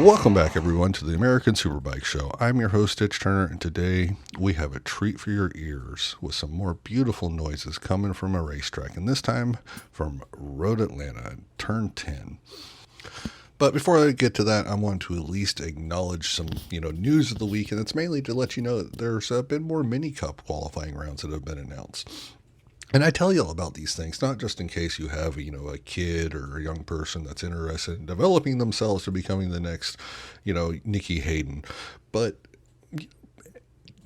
Welcome back, everyone, to the American Superbike Show. I'm your host, Stitch Turner, and today we have a treat for your ears with some more beautiful noises coming from a racetrack, and this time from Road Atlanta, Turn 10. But before I get to that, I want to at least acknowledge some, news of the week, and it's mainly to let you know that there's been more Mini Cup qualifying rounds that have been announced. And I tell you all about these things, not just in case you have, a kid or a young person that's interested in developing themselves to becoming the next, Nikki Hayden, but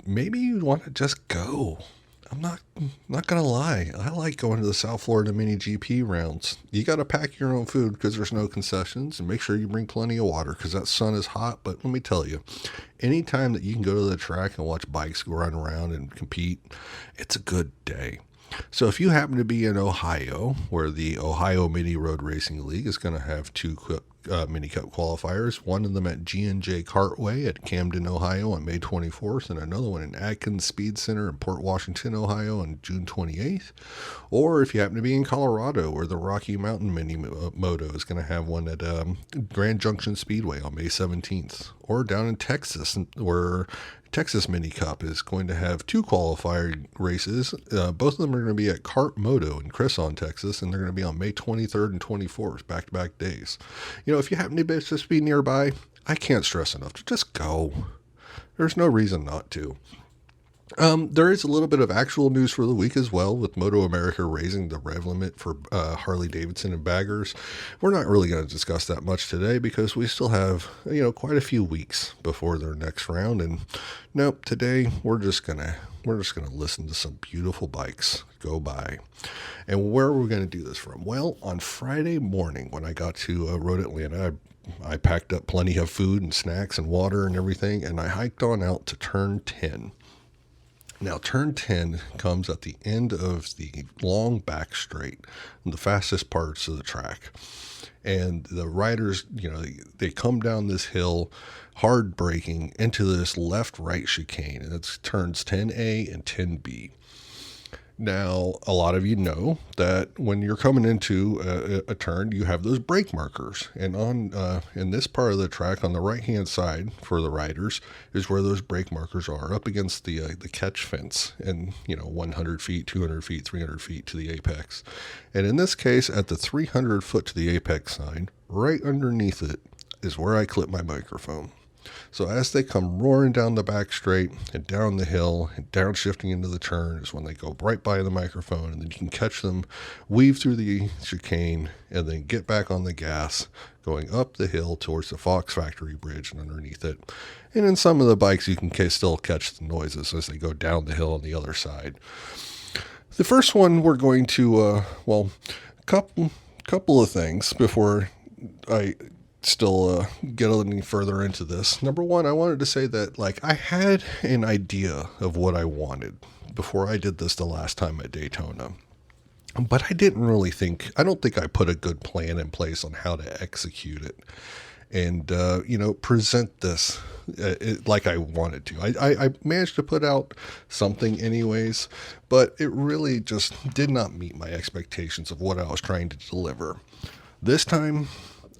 maybe you want to just go. I'm not going to lie. I like going to the South Florida Mini GP rounds. You got to pack your own food because there's no concessions, and make sure you bring plenty of water because that sun is hot. But let me tell you, anytime that you can go to the track and watch bikes run around and compete, it's a good day. So if you happen to be in Ohio, where the Ohio Mini Road Racing League is going to have two Mini Cup qualifiers, one of them at G&J Cartway at Camden, Ohio on May 24th, and another one in Atkins Speed Center in Port Washington, Ohio on June 28th. Or if you happen to be in Colorado, where the Rocky Mountain Mini Moto is going to have one at Grand Junction Speedway on May 17th. Or down in Texas, where Texas Mini Cup is going to have two qualifying races. Both of them are going to be at Kart Moto in Cresson, Texas, and they're going to be on May 23rd and 24th, back-to-back days. If you happen to just be nearby, I can't stress enough to just go. There's no reason not to. There is a little bit of actual news for the week as well, with Moto America raising the rev limit for Harley Davidson and baggers. We're not really going to discuss that much today because we still have, quite a few weeks before their next round. And nope, today we're just gonna listen to some beautiful bikes go by. And where are we going to do this from? Well, on Friday morning when I got to Road Atlanta, I packed up plenty of food and snacks and water and everything, and I hiked on out to Turn 10. Now, Turn 10 comes at the end of the long back straight, the fastest parts of the track. And the riders, they come down this hill, hard braking, into this left-right chicane, and it's turns 10A and 10B. Now, a lot of you know that when you're coming into a turn, you have those brake markers. And on in this part of the track, on the right-hand side for the riders, is where those brake markers are, up against the catch fence, and 100 feet, 200 feet, 300 feet to the apex. And in this case, at the 300 foot to the apex sign, right underneath it is where I clip my microphone. So as they come roaring down the back straight and down the hill and downshifting into the turn is when they go right by the microphone, and then you can catch them weave through the chicane and then get back on the gas going up the hill towards the Fox Factory Bridge and underneath it. And in some of the bikes you can still catch the noises as they go down the hill on the other side. The first one we're going to, couple of things before I still get any further into this. Number one, I wanted to say that I had an idea of what I wanted before I did this the last time at Daytona, but I don't think I put a good plan in place on how to execute it and present this like I wanted to. I managed to put out something anyways, but it really just did not meet my expectations of what I was trying to deliver. This time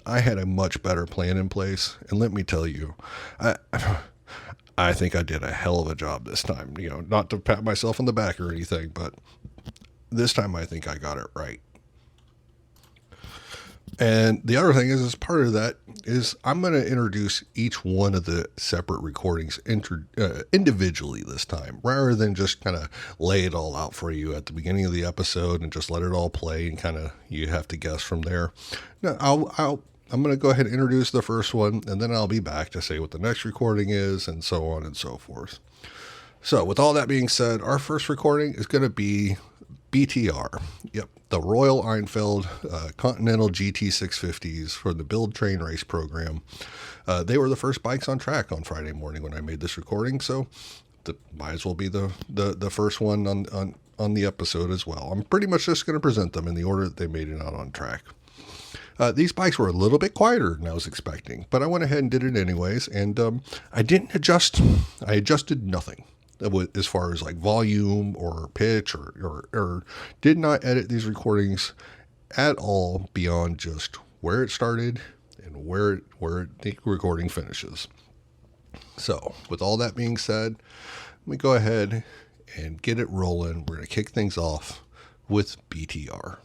I had a much better plan in place, and let me tell you, I think I did a hell of a job this time. Not to pat myself on the back or anything, but this time I think I got it right. And the other thing is, as part of that, is I'm going to introduce each one of the separate recordings individually this time, rather than just kind of lay it all out for you at the beginning of the episode and just let it all play and kind of you have to guess from there. No, I'm going to go ahead and introduce the first one, and then I'll be back to say what the next recording is, and so on and so forth. So with all that being said, our first recording is going to be BTR. Yep, the Royal Einfeld Continental GT650s for the Build Train Race program. They were the first bikes on track on Friday morning when I made this recording, so might as well be the first one on the episode as well. I'm pretty much just going to present them in the order that they made it out on track. These bikes were a little bit quieter than I was expecting, but I went ahead and did it anyways, and I didn't adjust. I adjusted nothing as far as volume or pitch or did not edit these recordings at all beyond just where it started and where the recording finishes. So, with all that being said, let me go ahead and get it rolling. We're going to kick things off with BTR.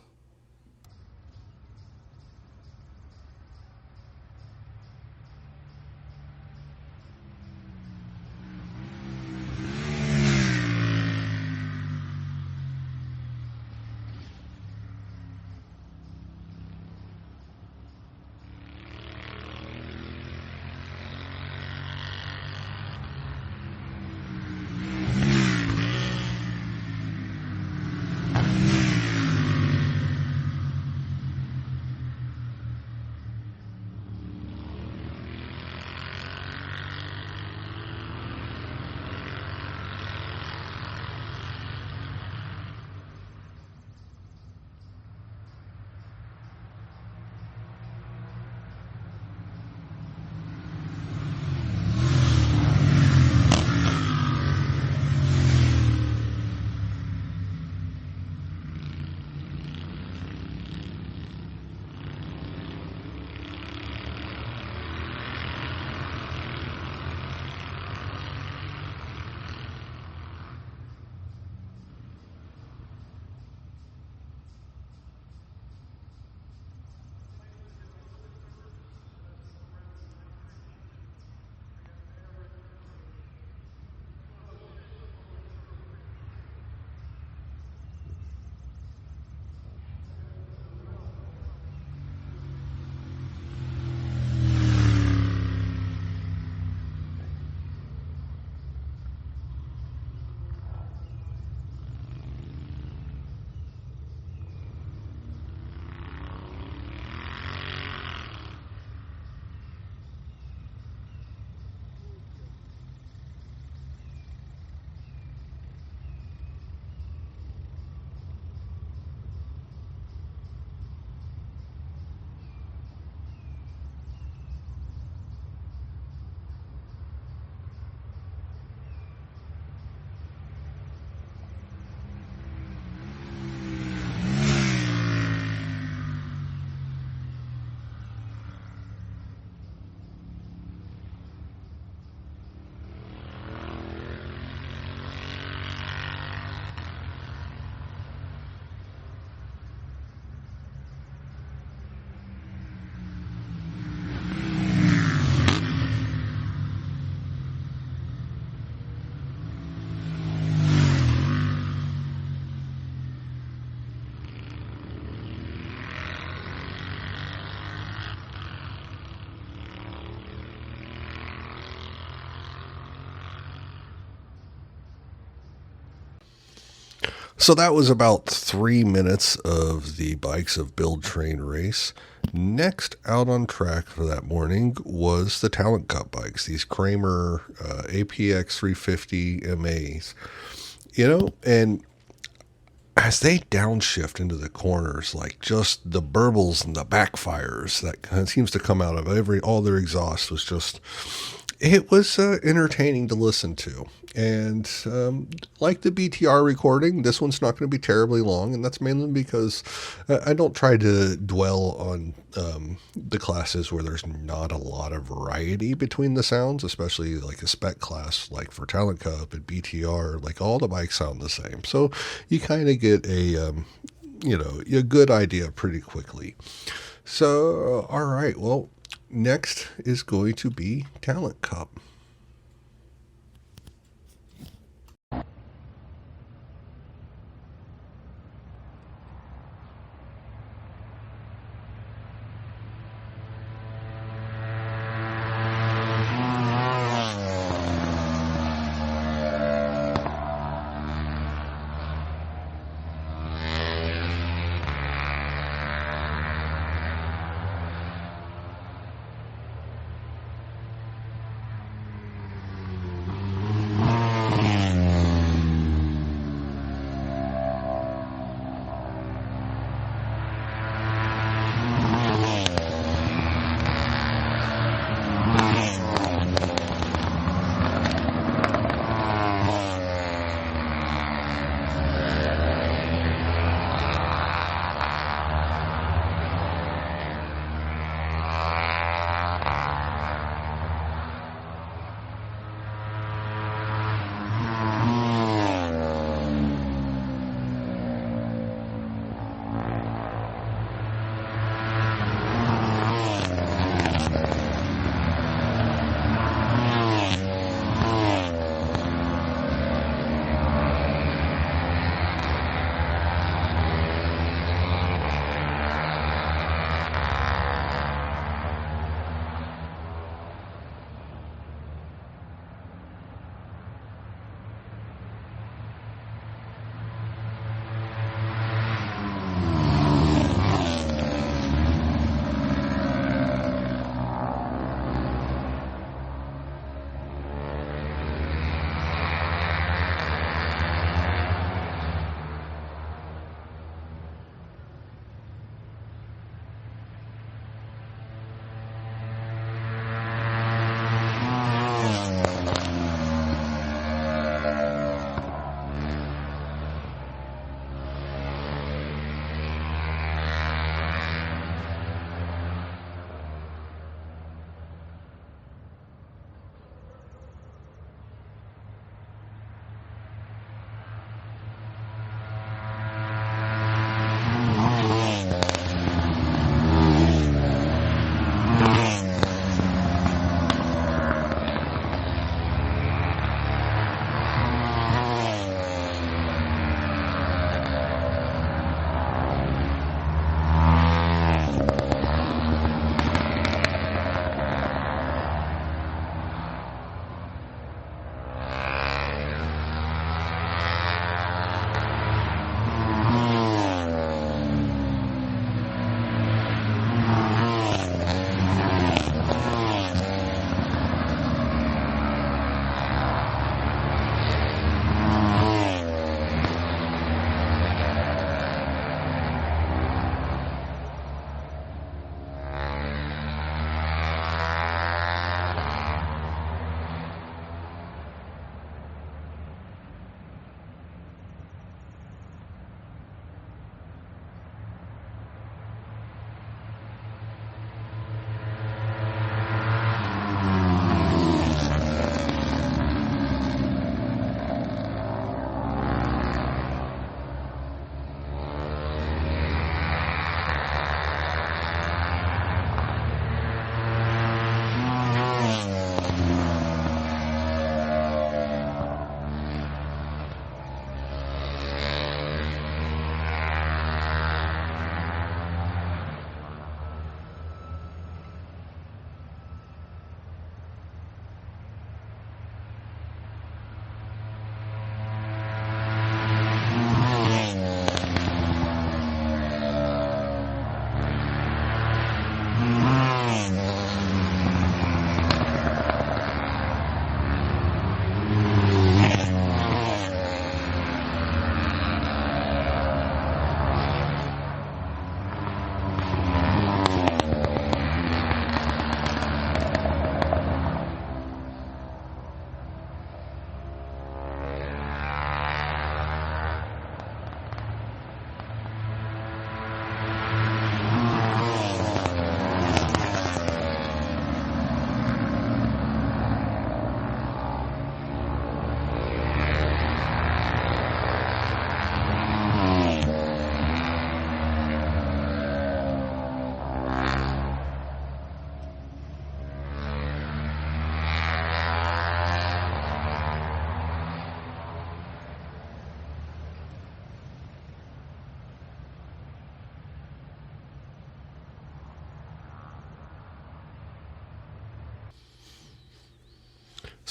So that was about 3 minutes of the Bikes of Build Train race. Next out on track for that morning was the Talent Cup bikes, these Kramer APX 350 MAs. And as they downshift into the corners, like just the burbles and the backfires that kind of seems to come out of all their exhaust was just, it was entertaining to listen to. And like the BTR recording, this one's not going to be terribly long, and that's mainly because I don't try to dwell on the classes where there's not a lot of variety between the sounds, especially like a spec class like for Talent Cup and BTR. Like all the bikes sound the same, so you kind of get a good idea pretty quickly. So all right, well, next is going to be Talent Cup.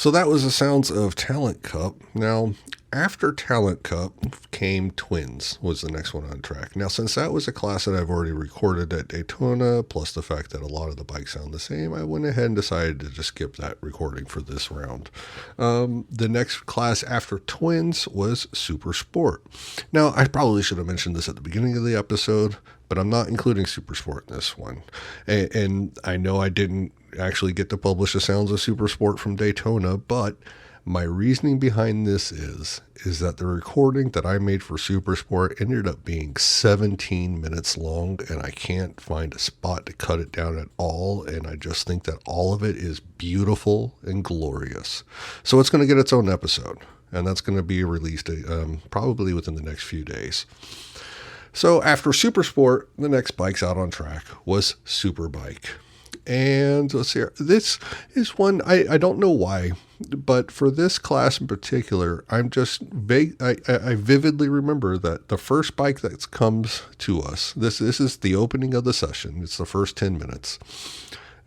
So that was the sounds of Talent Cup. Now, after Talent Cup came Twins, was the next one on track. Now, since that was a class that I've already recorded at Daytona, plus the fact that a lot of the bikes sound the same, I went ahead and decided to just skip that recording for this round. The next class after Twins was Super Sport. Now, I probably should have mentioned this at the beginning of the episode, but I'm not including Super Sport in this one. And I know I didn't actually get to publish the sounds of Super Sport from Daytona, but my reasoning behind this is that the recording that I made for Super Sport ended up being 17 minutes long, and I can't find a spot to cut it down at all, and I just think that all of it is beautiful and glorious. So it's going to get its own episode, and that's going to be released probably within the next few days. So after Super Sport, the next bikes out on track was Superbike. And let's see here. This is one, I don't know why, but for this class in particular, I'm just vague. I vividly remember that the first bike that comes to us, this is the opening of the session. It's the first 10 minutes.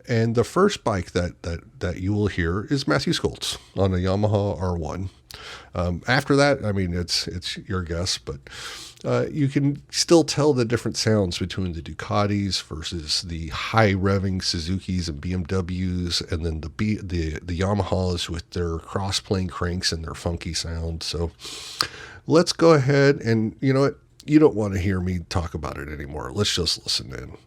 And the first bike that you will hear is Matthew Skoltz on a Yamaha R1. After that, I mean, it's your guess, but you can still tell the different sounds between the Ducatis versus the high revving Suzukis and BMWs, and then the Yamahas with their cross plane cranks and their funky sound. So let's go ahead, and you know what? You don't want to hear me talk about it anymore. Let's just listen in.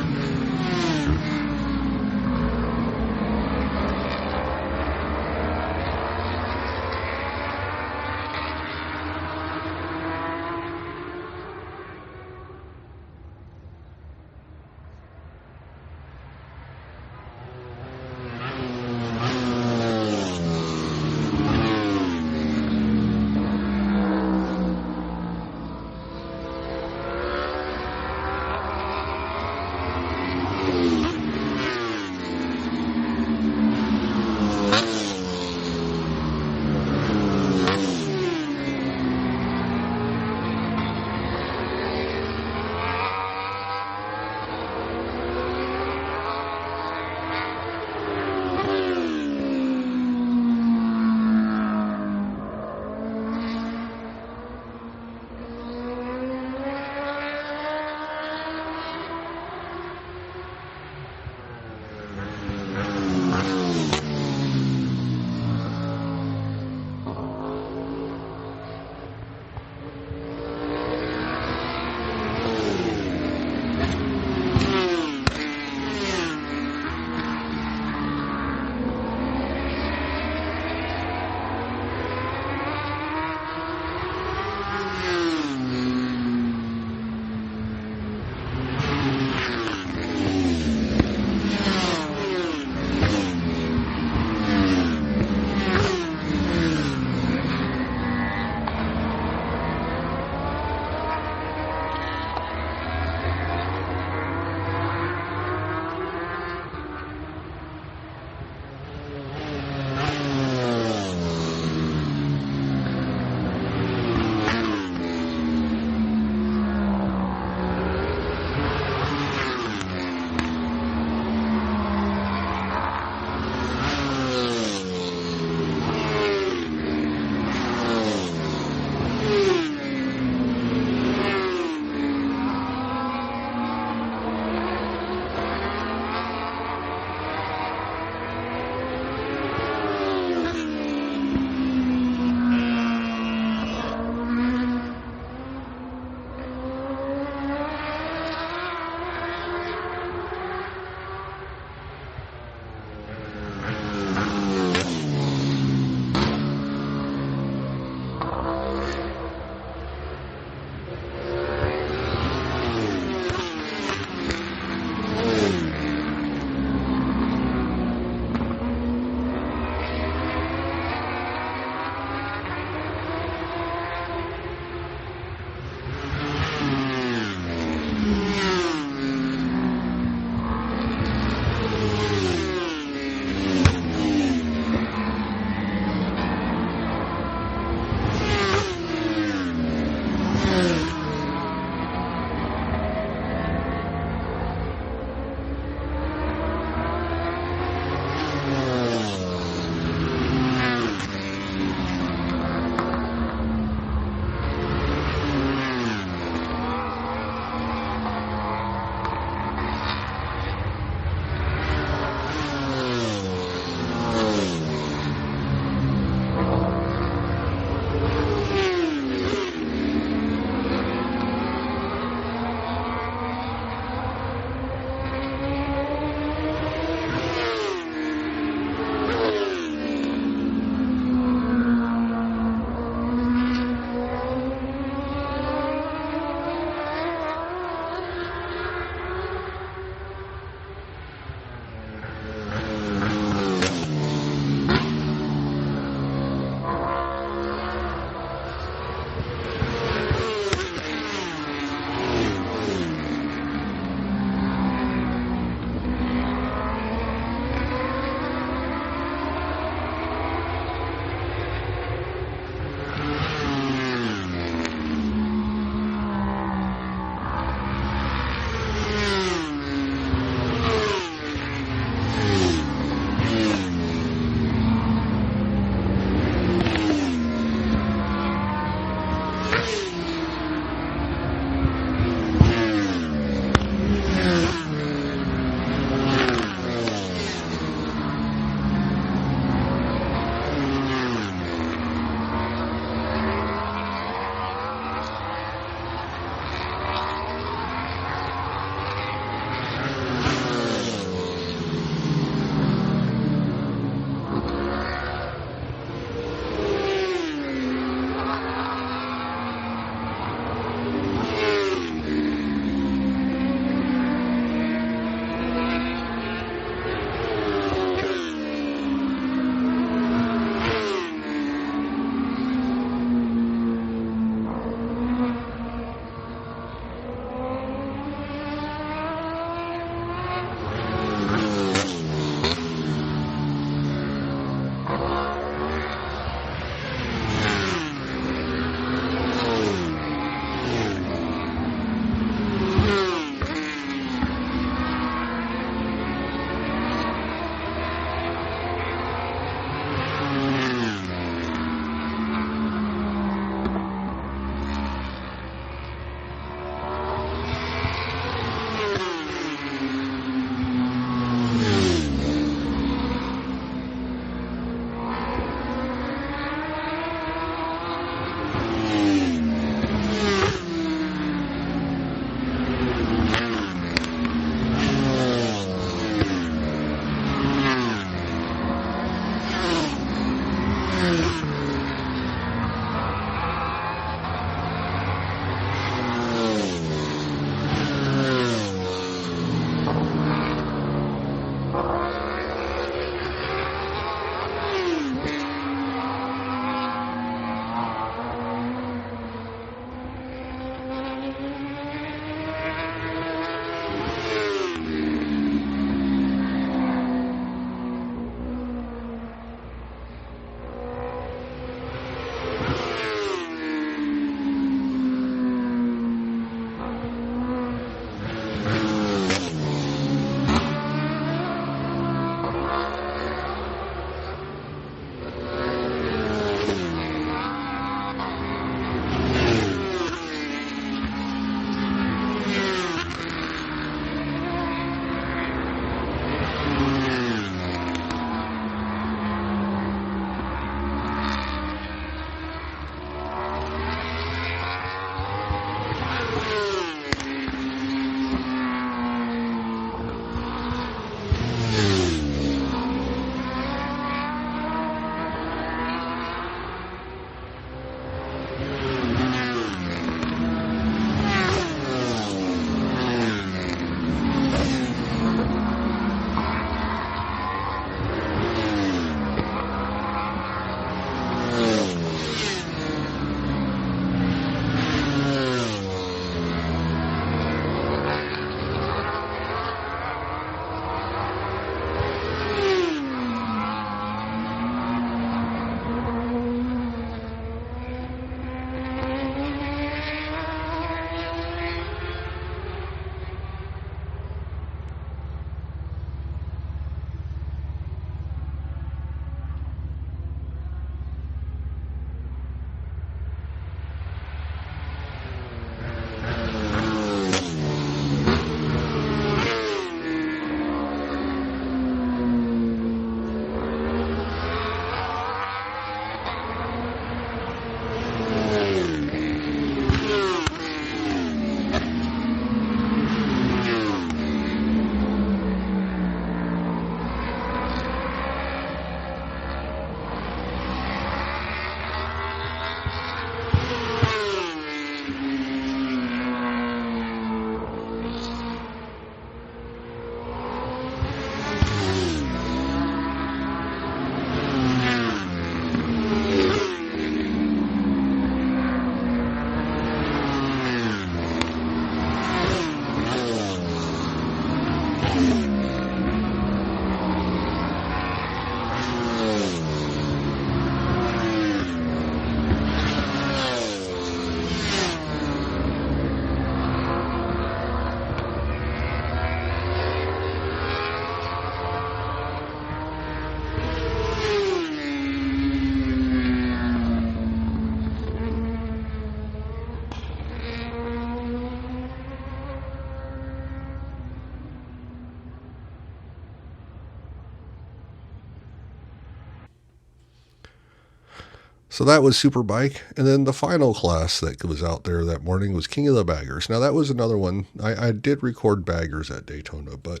So that was Superbike. And then the final class that was out there that morning was King of the Baggers. Now, that was another one. I did record baggers at Daytona, but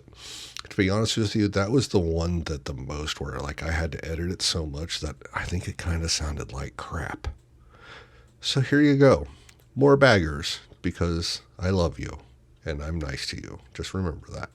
to be honest with you, that was the one that the most where like I had to edit it so much that I think it kind of sounded like crap. So here you go. More baggers because I love you and I'm nice to you. Just remember that.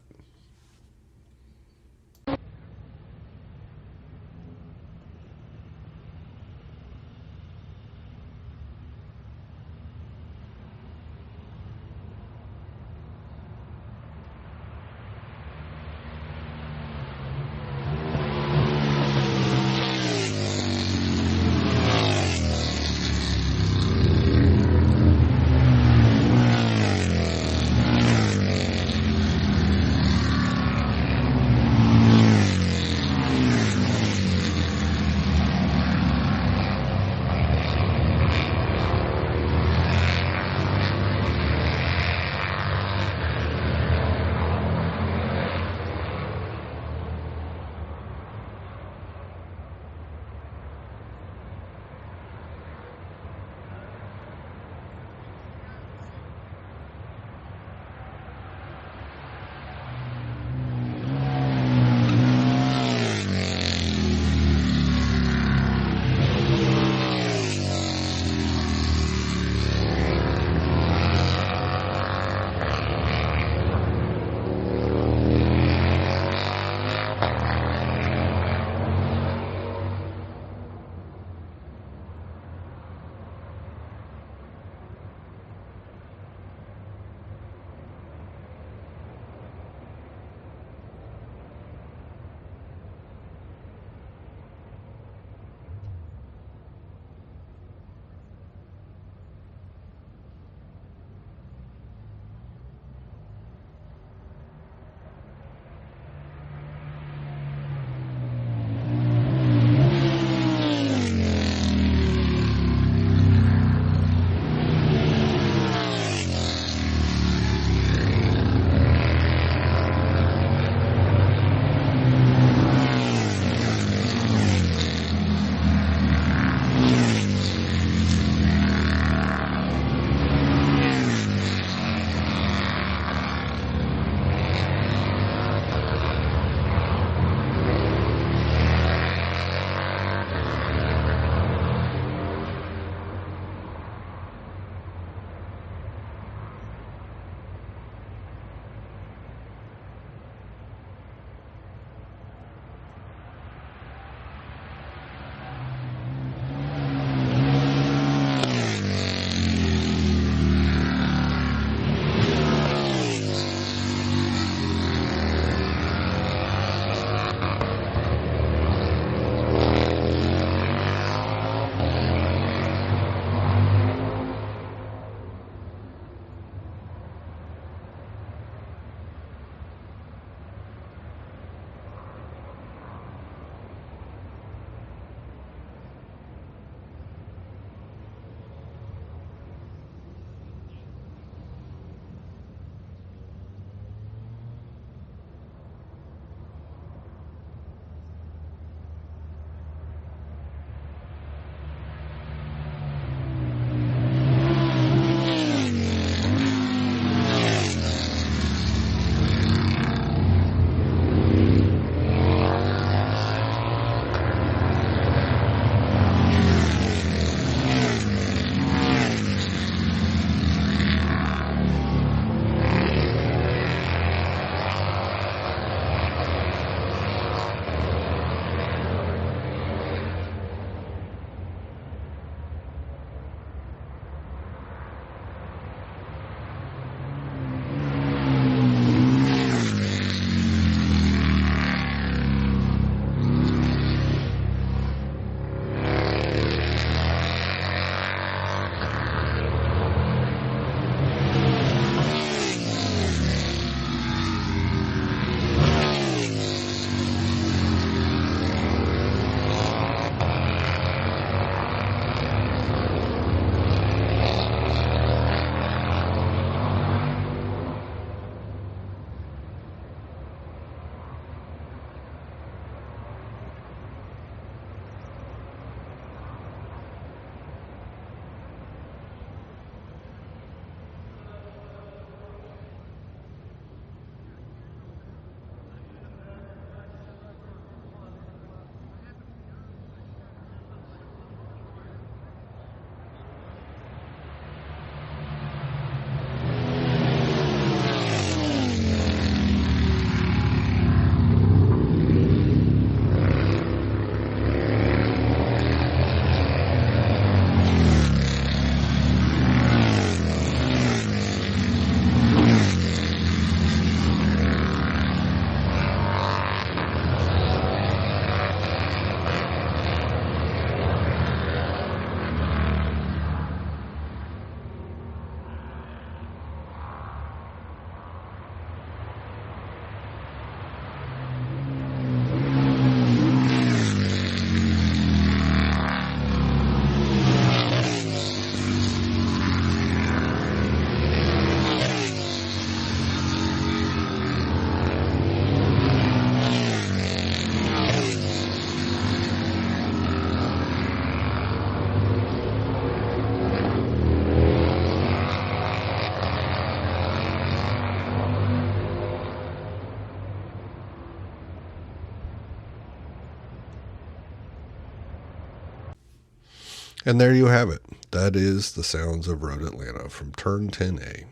And there you have it. That is the sounds of Road Atlanta from Turn 10A.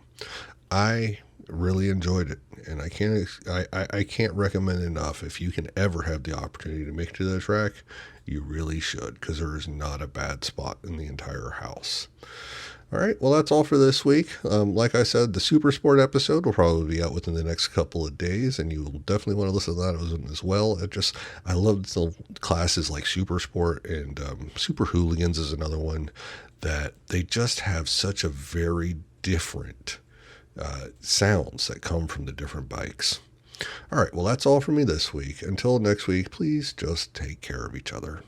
I really enjoyed it, and I can't recommend enough. If you can ever have the opportunity to make it to the track, you really should, because there is not a bad spot in the entire house. All right, well, that's all for this week. Like I said, the Super Sport episode will probably be out within the next couple of days, and you will definitely want to listen to that as well. I love the classes like Super Sport, and Super Hooligans is another one that they just have such a very different sounds that come from the different bikes. All right, well, that's all for me this week. Until next week, please just take care of each other.